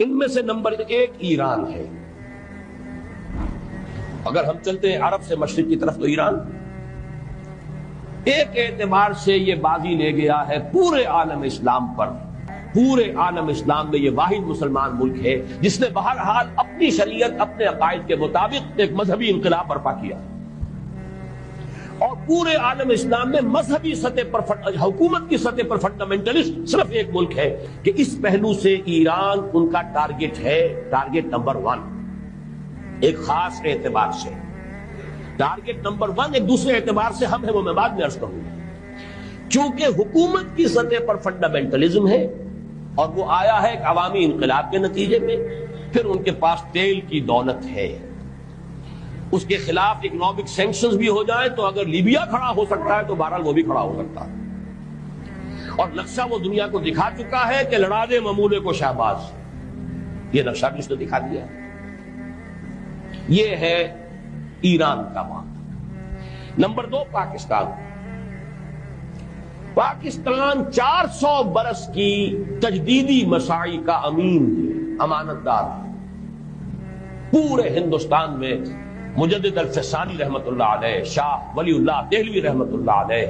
ان میں سے نمبر 1 ایران ہے. اگر ہم چلتے ہیں عرب سے مشرق کی طرف تو ایران ایک اعتبار سے یہ بازی لے گیا ہے پورے عالم اسلام پر. پورے عالم اسلام میں یہ واحد مسلمان ملک ہے جس نے بہرحال اپنی شریعت اپنے عقائد کے مطابق ایک مذہبی انقلاب برپا کیا. اور پورے عالم اسلام میں مذہبی سطح پر حکومت کی سطح پر فنڈامنٹلسٹ صرف ایک ملک ہے کہ اس پہلو سے ایران ان کا ٹارگٹ ہے، ٹارگٹ نمبر 1 ایک خاص اعتبار سے. ٹارگٹ نمبر 1 ایک دوسرے اعتبار سے ہم ہیں، وہ میں بعد میں عرض کروں گا. چونکہ حکومت کی سطح پر فنڈامنٹلزم ہے اور وہ آیا ہے ایک عوامی انقلاب کے نتیجے میں، پھر ان کے پاس تیل کی دولت ہے، اس کے خلاف اکنامک سینکشنز بھی ہو جائیں تو اگر لیبیا کھڑا ہو سکتا ہے تو بہرحال وہ بھی کھڑا ہو سکتا ہے. اور نقشہ وہ دنیا کو دکھا چکا ہے کہ لڑا دے ممولے کو شہباز، یہ نقشہ بھی اس نے دکھا دیا. یہ ہے ایران کا معاملہ. نمبر 2 پاکستان. پاکستان 400 برس کی تجدیدی مساعی کا امین ہے، امانت دار. پورے ہندوستان میں مجدد الفسانی رحمت اللہ علیہ، شاہ ولی اللہ دہلوی رحمت اللہ علیہ،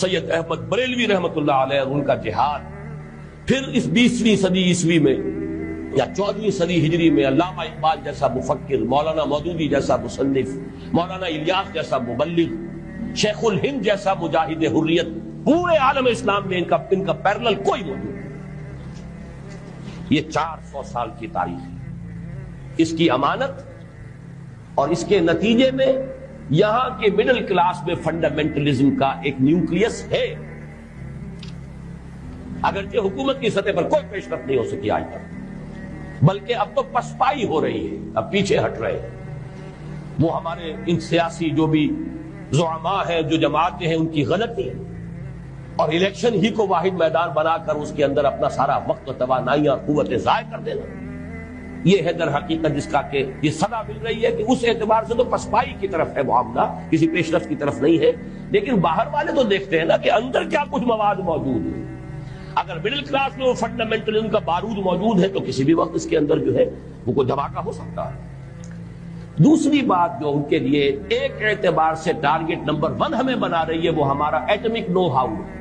سید احمد بریلوی رحمت اللہ علیہ اور ان کا جہاد، پھر اس 20ویں صدی عیسوی میں یا 14ویں صدی ہجری میں علامہ اقبال جیسا مفکر، مولانا مودودی جیسا مصنف، مولانا الیاس جیسا مبلغ، شیخ الہند جیسا مجاہد حریت. پورے عالم اسلام میں ان کا پیرلل کوئی موجود نہیں. یہ 400 سال کی تاریخ ہے، اس کی امانت اور اس کے نتیجے میں یہاں کے مڈل کلاس میں فنڈامنٹلزم کا ایک نیوکلیس ہے. اگرچہ حکومت کی سطح پر کوئی پیش رفت نہیں ہو سکی آج تک، بلکہ اب تو پسپائی ہو رہی ہے، اب پیچھے ہٹ رہے ہیں. وہ ہمارے ان سیاسی جو بھی زعماء ہیں، جو جماعتیں ہیں، ان کی غلطی اور الیکشن ہی کو واحد میدان بنا کر اس کے اندر اپنا سارا وقت و توانائیاں اور قوتیں ضائع کر دینا، یہ ہے در حقیقت جس کا کہ یہ صدا مل رہی ہے کہ اس اعتبار سے تو پسپائی کی طرف ہے معاملہ، کسی پیش رفت کی طرف نہیں ہے. لیکن باہر والے تو دیکھتے ہیں نا کہ اندر کیا کچھ مواد موجود ہے. اگر مڈل کلاس میں وہ فنڈامنٹلزم کا بارود موجود ہے تو کسی بھی وقت اس کے اندر جو ہے وہ کوئی دھماکہ ہو سکتا ہے. دوسری بات جو ان کے لیے ایک اعتبار سے ٹارگٹ نمبر 1 ہمیں بنا رہی ہے وہ ہمارا ایٹمک نو ہاؤ ہے.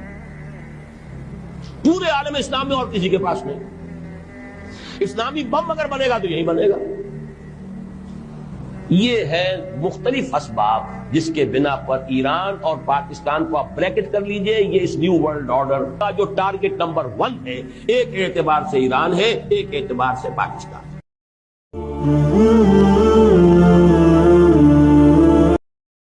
پورے عالم اسلام میں اور کسی کے پاس نہیں. اسلامی بم اگر بنے گا تو یہی بنے گا. یہ ہے مختلف اسباب جس کے بنا پر ایران اور پاکستان کو آپ بریکٹ کر لیجئے. یہ اس نیو ورلڈ آرڈر کا جو ٹارگٹ نمبر 1 ہے، ایک اعتبار سے ایران ہے، ایک اعتبار سے پاکستان.